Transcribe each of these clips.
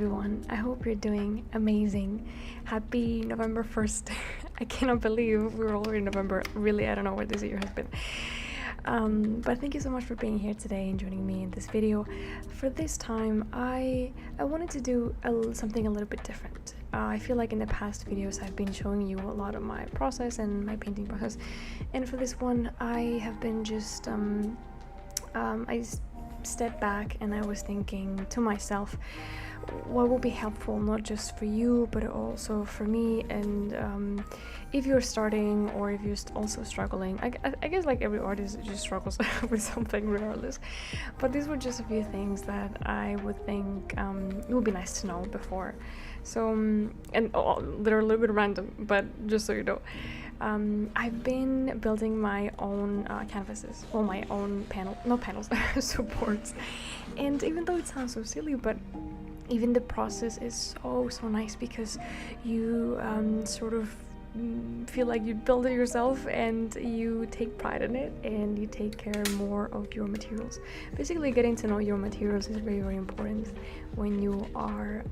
everyone. I hope you're doing amazing. Happy November 1st. I cannot believe we're already in November. Really, I don't know what this year has been. But thank you so much for being here today and joining me in this video. For this time, I wanted to do something a little bit different. I feel like in the past videos I've been showing you a lot of my process and my painting process, and for this one I have been just stepped back and I was thinking to myself what will be helpful not just for you but also for me, and if you're starting or if you're also struggling. I guess like every artist just struggles with something regardless, but these were just a few things that I would think it would be nice to know before. So they're a little bit random, but just so you know, I've been building my own canvases, well, my own panels, supports. And even though it sounds so silly, but even the process is so nice because you sort of feel like you build it yourself and you take pride in it and you take care more of your materials. Basically, getting to know your materials is very, very important when you are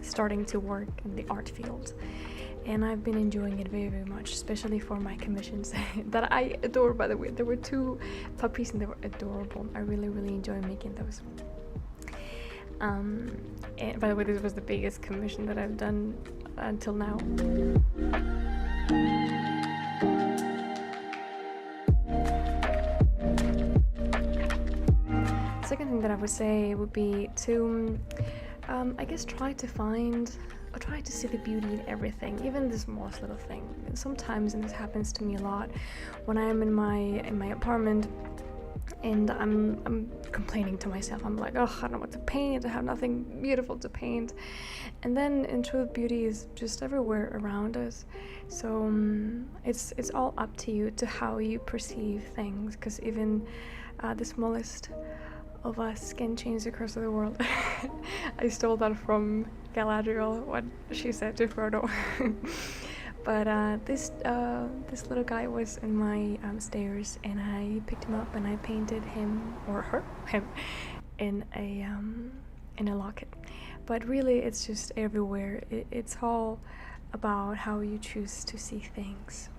starting to work in the art field. And I've been enjoying it very, very much, especially for my commissions that I adore, by the way. There were 2 puppies and they were adorable. I really, really enjoy making those. And by the way, this was the biggest commission that I've done until now. Second thing that I would say would be to I guess try to see the beauty in everything, even the smallest little thing. Sometimes, and this happens to me a lot, when I'm in my apartment and I'm complaining to myself. I'm like, oh, I don't know what to paint. I have nothing beautiful to paint. And then in truth, beauty is just everywhere around us. So it's all up to you to how you perceive things, because even the smallest of us can change the course of the world. I stole that from Galadriel, what she said to Frodo. But this little guy was in my stairs, and I picked him up and I painted him or her in a locket. But really, it's just everywhere. It's all about how you choose to see things.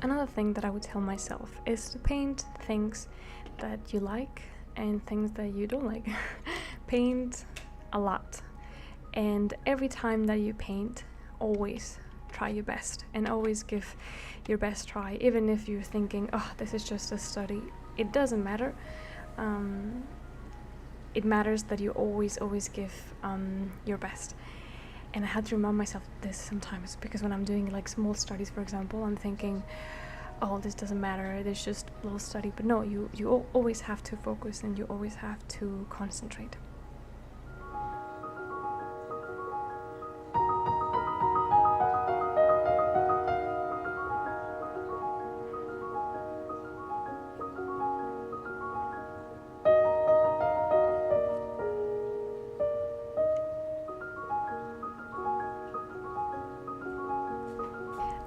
Another thing that I would tell myself is to paint things that you like and things that you don't like. Paint a lot, and every time that you paint, always try your best and always give your best try, even if you're thinking, oh, this is just a study. It doesn't matter. It matters that you always give your best. And I had to remind myself this sometimes, because when I'm doing like small studies, for example, I'm thinking, oh, this doesn't matter, it's just a little study. But no, you always have to focus and you always have to concentrate.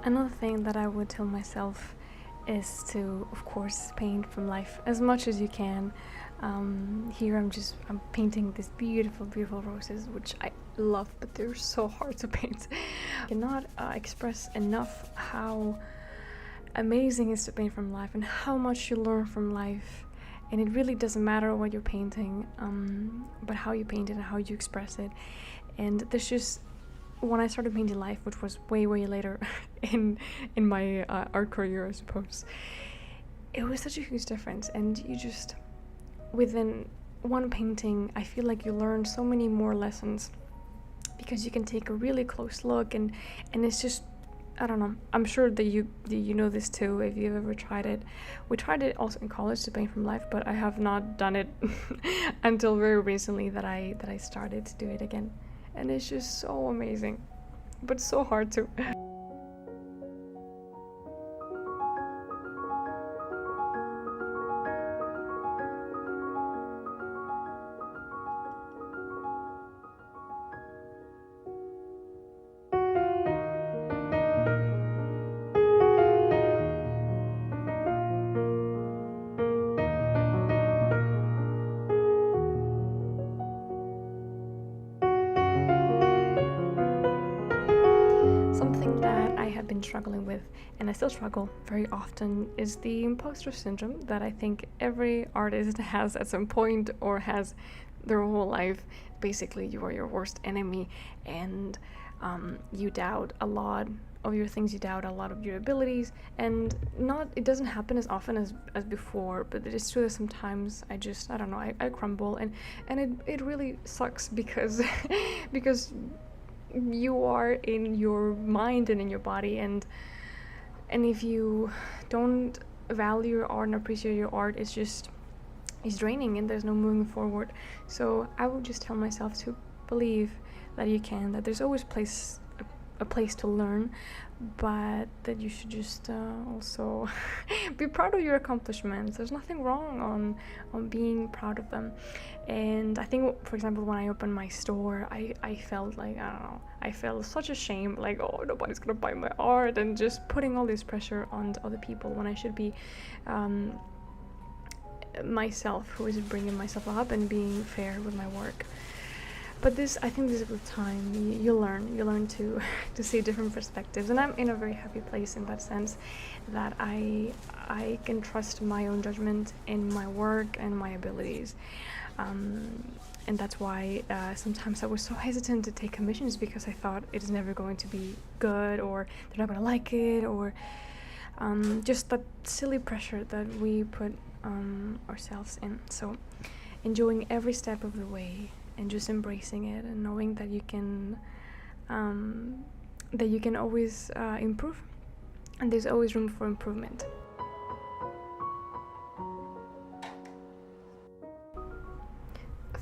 Another thing that I would tell myself is to, of course, paint from life as much as you can. Here I'm painting these beautiful roses, which I love, but they're so hard to paint. I cannot express enough how amazing it is to paint from life and how much you learn from life. And it really doesn't matter what you're painting, but how you paint it and how you express it. And there's just, when I started painting life, which was way later in my art career, I suppose, it was such a huge difference. And you just, within one painting, I feel like you learn so many more lessons, because you can take a really close look, and it's just, I don't know, I'm sure that you know this too if you've ever tried it. We tried it also in college to paint from life, but I have not done it until very recently that I started to do it again. And it's just so amazing, but so hard too. struggling with, and I still struggle very often, is the imposter syndrome that I think every artist has at some point or has their whole life. Basically, you are your worst enemy, and you doubt a lot of your things, you doubt a lot of your abilities, and it doesn't happen as often as before, but it is true that sometimes I don't know, I crumble, and it really sucks because because you are in your mind and in your body, and if you don't value your art and appreciate your art, it's draining and there's no moving forward. So I will just tell myself to believe that you can, that there's always a place to learn, but that you should just also be proud of your accomplishments. There's nothing wrong on being proud of them. And I think, for example, when I opened my store, I felt like, I don't know, I felt such a shame, like, oh, nobody's gonna buy my art, and just putting all this pressure on other people when I should be myself, who is bringing myself up and being fair with my work. But I think this is with time, you learn to see different perspectives, and I'm in a very happy place in that sense, that I can trust my own judgment in my work and my abilities, and that's why sometimes I was so hesitant to take commissions, because I thought it's never going to be good, or they're not going to like it, or just that silly pressure that we put ourselves in. So enjoying every step of the way and just embracing it, and knowing that you can always improve, and there's always room for improvement.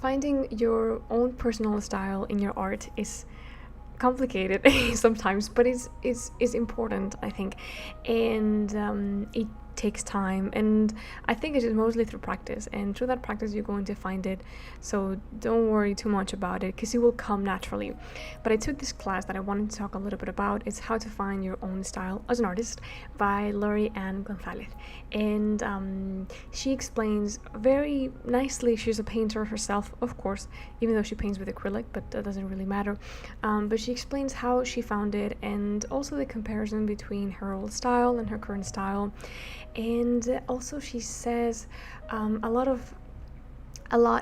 Finding your own personal style in your art is complicated sometimes, but it's important, I think, and it takes time, and I think it is mostly through practice, and through that practice you're going to find it, so don't worry too much about it, because it will come naturally. But I took this class that I wanted to talk a little bit about. It's How to Find Your Own Style as an Artist by Lori Ann Gonzalez, and she explains very nicely. She's a painter herself, of course, even though she paints with acrylic, but that doesn't really matter, but she explains how she found it, and also the comparison between her old style and her current style. And also she says a lot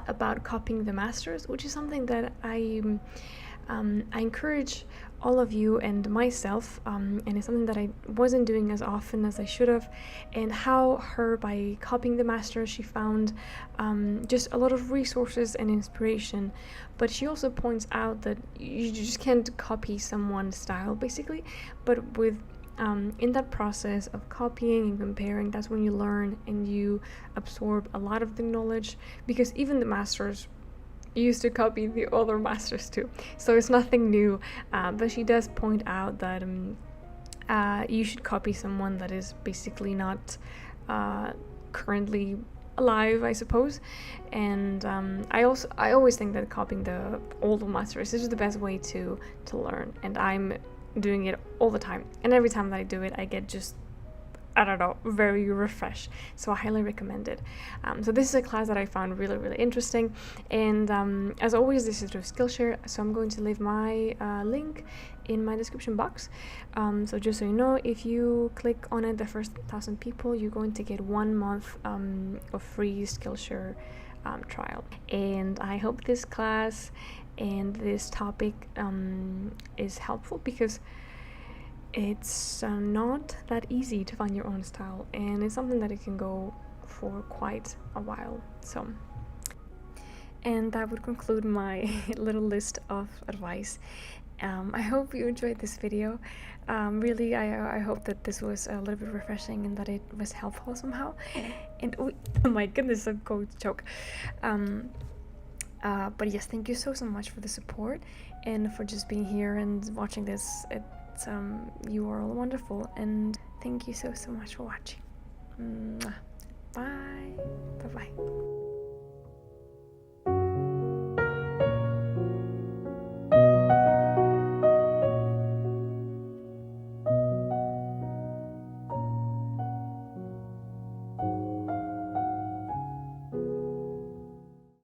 about copying the masters, which is something that I encourage all of you and myself, and it's something that I wasn't doing as often as I should have, and how by copying the masters, she found just a lot of resources and inspiration. But she also points out that you just can't copy someone's style, basically, but in that process of copying and comparing, that's when you learn and you absorb a lot of the knowledge, because even the masters used to copy the other masters too, so it's nothing new, but she does point out that you should copy someone that is basically not currently alive, I suppose. And I always think that copying the old masters is the best way to learn, and I'm doing it all the time, and every time that I do it, I get just, I don't know, very refreshed. So I highly recommend it. So this is a class that I found really, really interesting, and as always, this is through Skillshare, so I'm going to leave my link in my description box. So just so you know, if you click on it, the first 1,000 people, you're going to get 1 month of free Skillshare trial. And I hope this class and this topic is helpful, because it's not that easy to find your own style, and it's something that it can go for quite a while. So, and that would conclude my little list of advice. I hope you enjoyed this video. Really, I hope that this was a little bit refreshing and that it was helpful somehow. And oh my goodness, I'm going to choke. But yes, thank you so much for the support and for just being here and watching this. You are all wonderful, and thank you so much for watching. Bye. Bye-bye.